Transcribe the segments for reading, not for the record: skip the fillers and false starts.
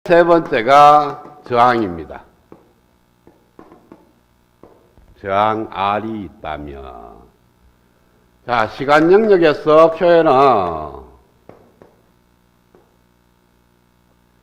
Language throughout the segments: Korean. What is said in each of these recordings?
세 번째가 저항입니다. 저항 R이 있다면, 자, 시간 영역에서 표현은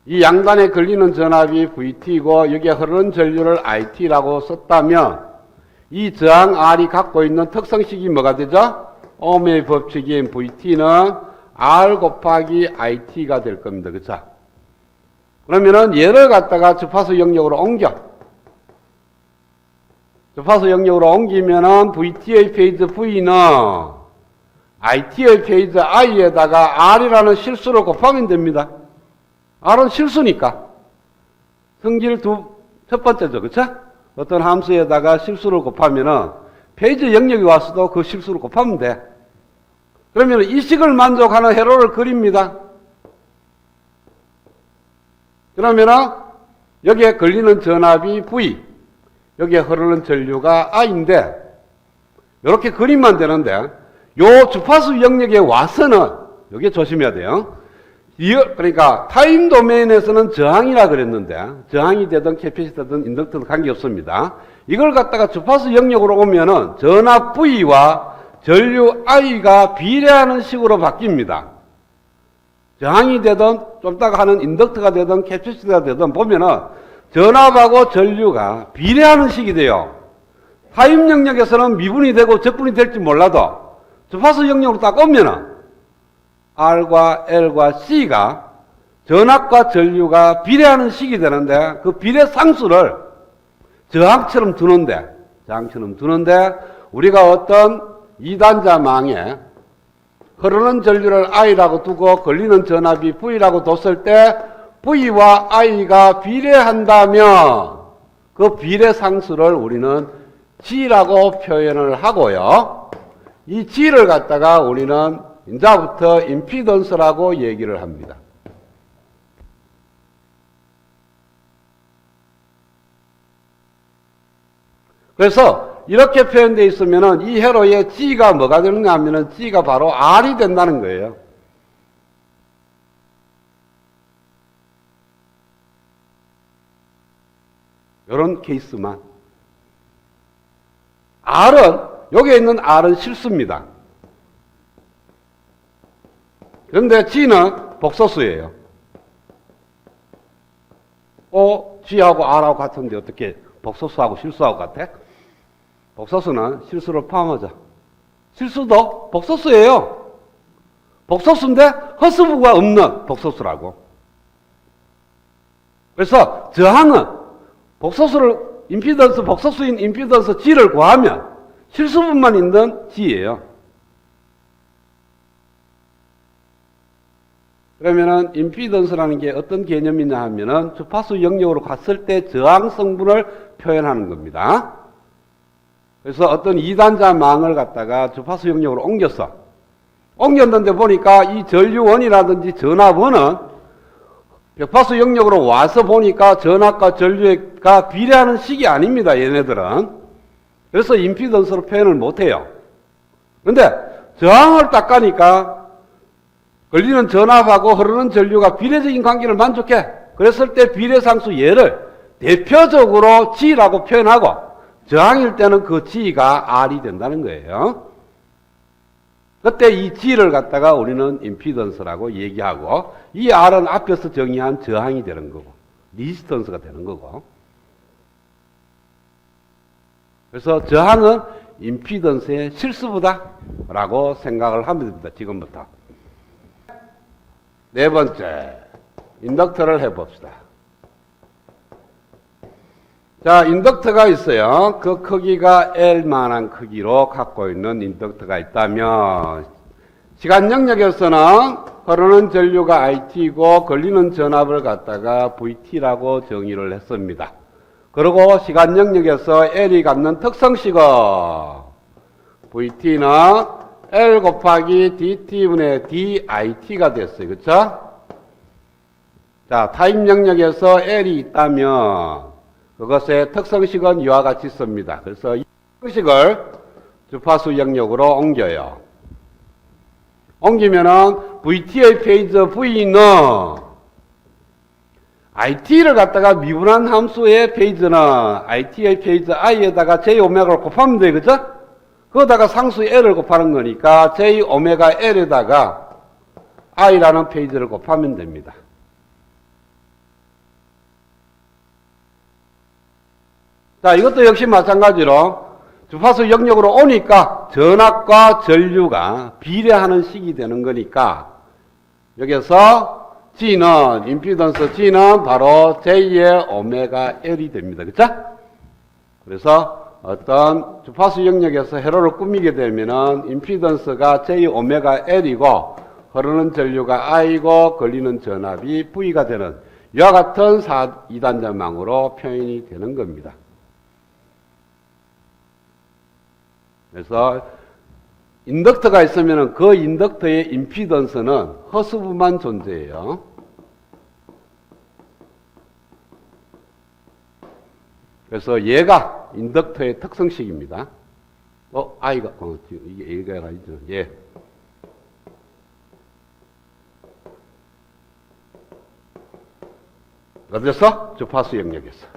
이 양단에 걸리는 전압이 VT이고 여기에 흐르는 전류를 IT라고 썼다면 이 저항 R이 갖고 있는 특성식이 뭐가 되죠? ohm의 법칙인 VT는 R 곱하기 IT가 될 겁니다. 그쵸? 그러면은 얘를 갖다가 주파수 영역으로 주파수 영역으로 옮기면은 VT의 페이즈 V는 IT의 페이즈 I에다가 R이라는 실수를 곱하면 됩니다. R은 실수니까. 성질 첫 번째죠. 그쵸? 어떤 함수에다가 실수를 곱하면은 페이지 영역이 왔어도 그 실수를 곱하면 돼. 그러면 이 식을 만족하는 회로를 그립니다. 그러면은 여기에 걸리는 전압이 V, 여기에 흐르는 전류가 I인데 이렇게 그리면 되는데 요 주파수 영역에 와서는 여기 조심해야 돼요. 그러니까 타임 도메인에서는 저항이라 그랬는데 저항이 되든 캐패시터든 인덕터든 관계없습니다. 이걸 갖다가 주파수 영역으로 오면은 전압 V와 전류 I가 비례하는 식으로 바뀝니다. 저항이 되든 좀 이따가 하는 인덕터가 되든 캐패시터가 되든 보면은 전압하고 전류가 비례하는 식이 돼요. 타임 영역에서는 미분이 되고 적분이 될지 몰라도 주파수 영역으로 딱 오면은 R과 L과 C가 전압과 전류가 비례하는 식이 되는데 그 비례 상수를 저항처럼 두는데 우리가 어떤 2단자망에 흐르는 전류를 I라고 두고 걸리는 전압이 V라고 뒀을 때 V와 I가 비례한다면 그 비례 상수를 우리는 G라고 표현을 하고요. 이 G를 갖다가 우리는 이제부터 임피던스라고 얘기를 합니다. 그래서 이렇게 표현되어 있으면은 이 회로의 G가 뭐가 되는가 하면은 G가 바로 R이 된다는 거예요. 이런 케이스만. 여기에 있는 R은 실수입니다. 그런데 G는 복소수예요. G하고 R하고 같은데 어떻게 복소수하고 실수하고 같아? 복소수는 실수를 포함하죠. 실수도 복소수예요. 복소수인데 허스부가 없는 복소수라고. 그래서 저항은 복소수인 임피던스 G를 구하면 실수분만 있는 G예요. 그러면은 임피던스라는 게 어떤 개념이냐 하면은 주파수 영역으로 갔을 때 저항 성분을 표현하는 겁니다. 그래서 어떤 2단자망을 갖다가 주파수 영역으로 옮겼는데 보니까 이 전류원이라든지 전압원은 벽파수 영역으로 와서 보니까 전압과 전류가 비례하는 식이 아닙니다. 얘네들은. 그래서 임피던스로 표현을 못해요. 그런데 저항을 딱 가니까 걸리는 전압하고 흐르는 전류가 비례적인 관계를 만족해. 그랬을 때 비례상수 얘를 대표적으로 G라고 표현하고 저항일 때는 그 G가 R이 된다는 거예요. 그때 이 G를 갖다가 우리는 임피던스라고 얘기하고 이 R은 앞에서 정의한 저항이 되는 거고 리지스턴스가 되는 거고. 그래서 저항은 임피던스의 실수부다라고 생각을 하면 됩니다. 지금부터. 네 번째, 인덕터를 해봅시다. 자, 인덕터가 있어요. 그 크기가 L만한 크기로 갖고 있는 인덕터가 있다면 시간 영역에서는 흐르는 전류가 IT이고 걸리는 전압을 갖다가 VT라고 정의를 했습니다. 그리고 시간 영역에서 L이 갖는 특성식은 VT는 L 곱하기 DT분의 DIT가 됐어요. 그쵸? 자, 타임 영역에서 L이 있다면 그것의 특성식은 이와 같이 씁니다. 그래서 이 특성식을 주파수 영역으로 옮겨요. 옮기면은 VT의 페이즈 V는 IT를 갖다가 미분한 함수의 페이지는 IT의 페이지 i에다가 j 오메가를 곱하면 돼, 그죠? 그거다가 상수 l을 곱하는 거니까 j 오메가 l에다가 i라는 페이지를 곱하면 됩니다. 자, 이것도 역시 마찬가지로 주파수 영역으로 오니까 전압과 전류가 비례하는 식이 되는 거니까 여기서 G는 임피던스 G는 바로 J의 오메가 L이 됩니다. 그쵸? 그래서 어떤 주파수 영역에서 회로를 꾸미게 되면은 임피던스가 J 오메가 L이고 흐르는 전류가 I고 걸리는 전압이 V가 되는 이와 같은 2단자망으로 표현이 되는 겁니다. 그래서 인덕터가 있으면 그 인덕터의 임피던스는 허스브만 존재해요. 그래서 얘가 인덕터의 특성식입니다. I가, 이게 얘가 아니죠. 예. 어디서? 주파수 영역에서.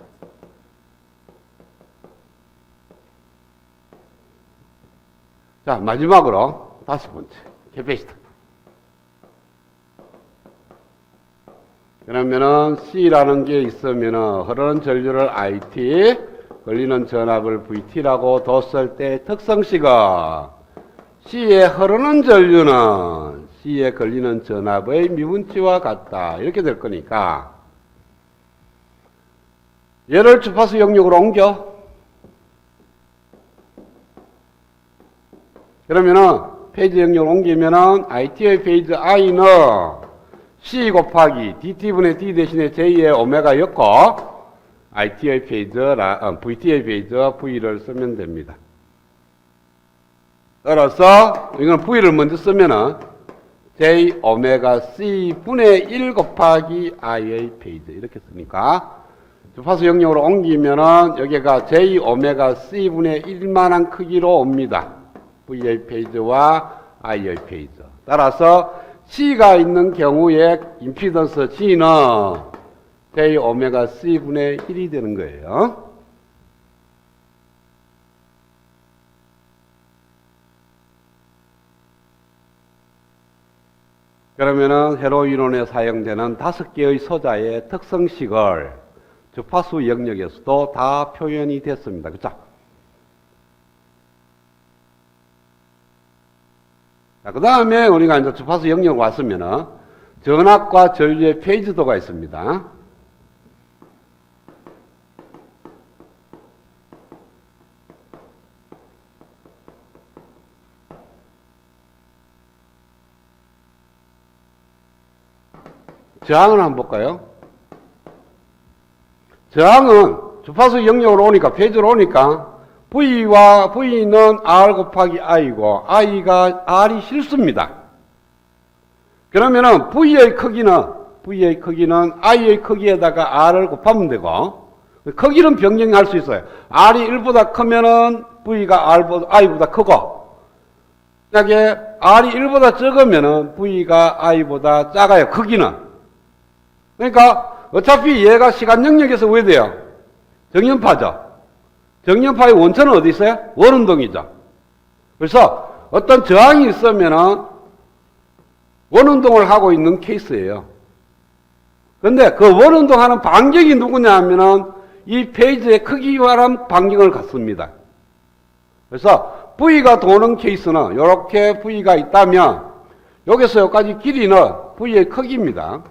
자, 마지막으로 5번째. 캐패시터. 그러면은 C라는 게 있으면은 흐르는 전류를 IT, 걸리는 전압을 VT라고 뒀을 때 특성식은 C에 흐르는 전류는 C에 걸리는 전압의 미분치와 같다. 이렇게 될 거니까 얘를 주파수 영역으로 옮겨. 그러면은 페이지 영역으로 옮기면은 IT의 페이지 I는 C 곱하기 DT분의 D 대신에 J의 오메가였고 IT의 페이지, VT의 페이지 V를 쓰면 됩니다. 따라서 이건 V를 먼저 쓰면은 J 오메가 C 분의 1 곱하기 I의 페이지 이렇게 쓰니까 주파수 영역으로 옮기면은 여기가 J 오메가 C 분의 1만한 크기로 옵니다. V의 페이지와 I의 페이지. 따라서 C가 있는 경우에 임피던스 G는 J 오메가 C 분의 1이 되는 거예요. 그러면은 회로 이론에 사용되는 5개의 소자의 특성식을 주파수 영역에서도 다 표현이 됐습니다. 그쵸? 그 다음에 우리가 이제 주파수 영역 왔으면은 전압과 전류의 페이지도가 있습니다. 저항을 한번 볼까요? 저항은 주파수 영역으로 오니까, 페이지로 오니까 V는 R 곱하기 I고 I가 R이 실수입니다. 그러면은 V의 크기는 I의 크기에다가 R을 곱하면 되고 크기는 변경할 수 있어요. R이 1보다 크면은 V가 I보다 크고 만약에 R이 1보다 적으면은 V가 I보다 작아요. 크기는. 그러니까 어차피 얘가 시간 영역에서 왜 돼요? 정연파죠. 정연파의 원천은 어디 있어요? 원운동이죠. 그래서 어떤 저항이 있으면은 원운동을 하고 있는 케이스예요. 그런데 그 원운동하는 반경이 누구냐 하면은 이 페이지의 크기와는 반경을 갖습니다. 그래서 V가 도는 케이스는 이렇게 V가 있다면 여기서 여기까지 길이는 V의 크기입니다.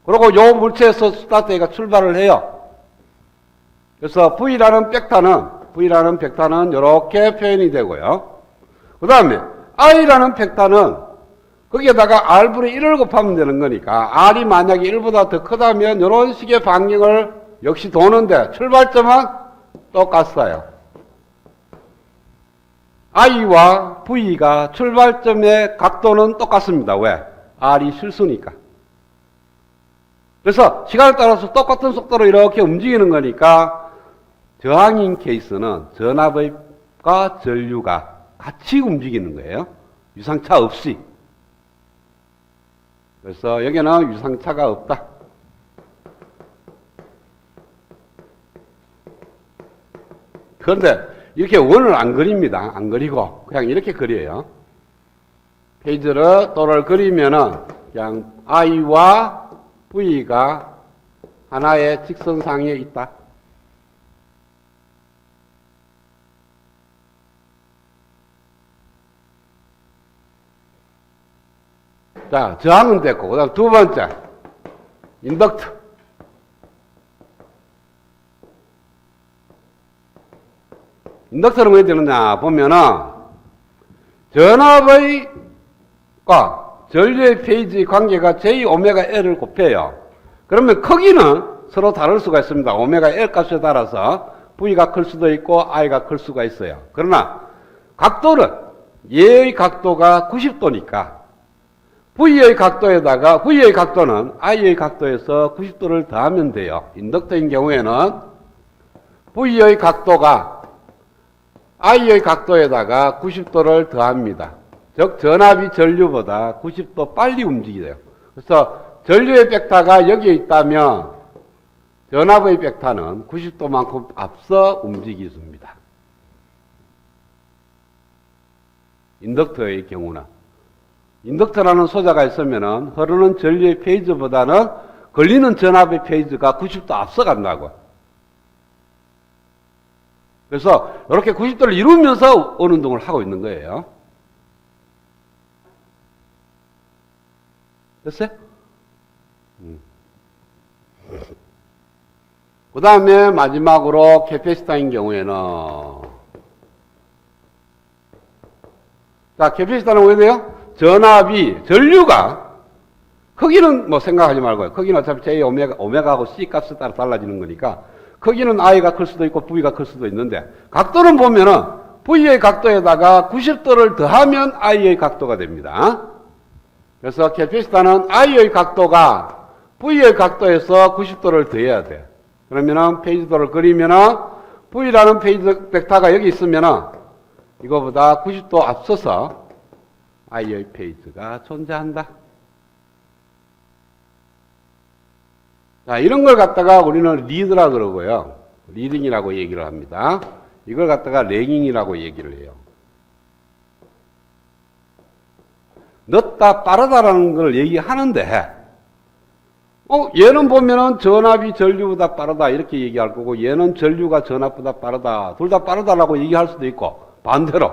그리고 이 물체에서 스타트가 출발을 해요. 그래서 V라는 벡터는 이렇게 표현이 되고요. 그 다음에 I라는 벡터는 거기에다가 R분의 1을 곱하면 되는 거니까 R이 만약에 1보다 더 크다면 이런 식의 반경을 역시 도는데 출발점은 똑같아요. I와 V가 출발점의 각도는 똑같습니다. 왜? R이 실수니까. 그래서 시간에 따라서 똑같은 속도로 이렇게 움직이는 거니까 저항인 케이스는 전압과 전류가 같이 움직이는 거예요. 유상차 없이. 그래서 여기는 유상차가 없다. 그런데 이렇게 원을 안 그립니다. 안 그리고 그냥 이렇게 그려요. 페이지를 또를 그리면은 그냥 I와 V가 하나의 직선상에 있다. 자, 저항은 됐고, 그 다음 두 번째, 인덕트. 인덕터는 왜 되느냐 보면은 전압의 전류의 페이지의 관계가 J 오메가 L을 곱해요. 그러면 크기는 서로 다를 수가 있습니다. 오메가 L 값에 따라서 V가 클 수도 있고 I가 클 수가 있어요. 그러나 각도는 얘의 각도가 90도니까 V의 각도에다가 V의 각도는 I의 각도에서 90도를 더하면 돼요. 인덕터인 경우에는 V의 각도가 I의 각도에다가 90도를 더합니다. 즉 전압이 전류보다 90도 빨리 움직이래요. 그래서 전류의 벡터가 여기에 있다면 전압의 벡터는 90도만큼 앞서 움직이습니다. 인덕터의 경우는 인덕터라는 소자가 있으면 흐르는 전류의 페이지보다는 걸리는 전압의 페이지가 90도 앞서 간다고. 그래서 이렇게 90도를 이루면서 원운동을 하고 있는 거예요. 됐어요? 그 다음에 마지막으로 캐패시터인 경우에는 자, 캐패시터는 왜 돼요? 전압이 전류가 크기는 뭐 생각하지 말고요. 크기는 어차피 J 오메가하고 C 값에 따라 달라지는 거니까 크기는 I가 클 수도 있고 V가 클 수도 있는데 각도는 보면은 V의 각도에다가 90도를 더하면 I의 각도가 됩니다. 그래서 캐패시터는 I의 각도가 V의 각도에서 90도를 더해야 돼. 그러면은 페이지도를 그리면은 V라는 페이지 벡터가 여기 있으면은 이거보다 90도 앞서서 I의 페이지가 존재한다. 자, 이런 걸 갖다가 우리는 리드라 그러고요. 리딩이라고 얘기를 합니다. 이걸 갖다가 래깅이라고 얘기를 해요. 늦다, 빠르다라는 걸 얘기하는데, 얘는 보면은 전압이 전류보다 빠르다, 이렇게 얘기할 거고, 얘는 전류가 전압보다 빠르다, 둘 다 빠르다라고 얘기할 수도 있고, 반대로,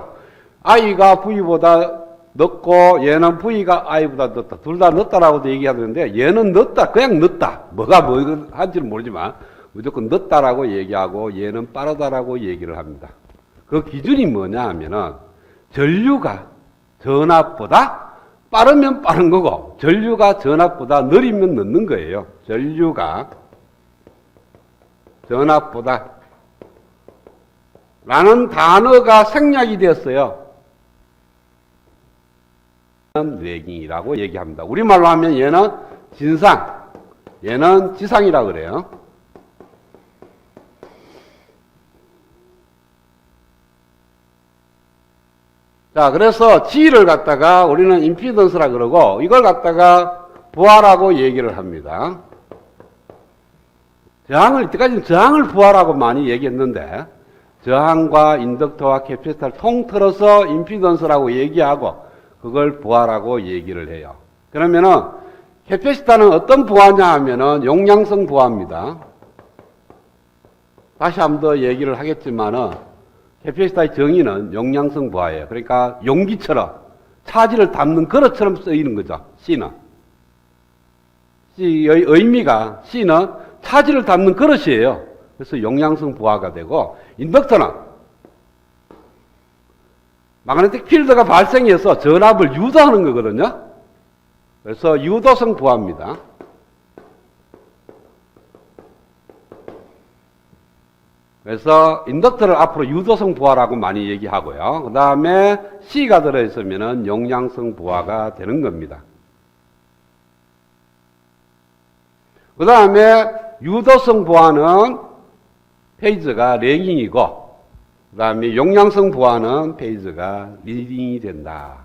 I가 V보다 늦고, 얘는 V가 I보다 늦다. 둘 다 늦다라고도 얘기하는데, 얘는 늦다, 그냥 늦다. 뭐가 뭐 한지는 모르지만, 무조건 늦다라고 얘기하고, 얘는 빠르다라고 얘기를 합니다. 그 기준이 뭐냐 하면은, 전류가 전압보다 빠르면 빠른 거고 전류가 전압보다 느리면 늦는 거예요. 전류가 전압보다 라는 단어가 생략이 되었어요. 래깅이라고 얘기합니다. 우리말로 하면 얘는 진상, 얘는 지상이라고 그래요. 자, 그래서 G를 갖다가 우리는 임피던스라 그러고 이걸 갖다가 부하라고 얘기를 합니다. 저항을 이때까지는 저항을 부하라고 많이 얘기했는데 저항과 인덕터와 캐패시터를 통틀어서 임피던스라고 얘기하고 그걸 부하라고 얘기를 해요. 그러면은 캐패시터는 어떤 부하냐 하면은 용량성 부하입니다. 다시 한 번 더 얘기를 하겠지만은 캐패시터의 정의는 용량성 부하예요. 그러니까 용기처럼 차지를 담는 그릇처럼 쓰이는 거죠. C는. C의 의미가 C는 차지를 담는 그릇이에요. 그래서 용량성 부하가 되고 인덕터는 마그네틱 필드가 발생해서 전압을 유도하는 거거든요. 그래서 유도성 부하입니다. 그래서 인덕터를 앞으로 유도성 부하라고 많이 얘기하고요. 그 다음에 C가 들어있으면 용량성 부하가 되는 겁니다. 그 다음에 유도성 부하는 페이지가 래깅이고 그 다음에 용량성 부하는 페이지가 리딩이 된다.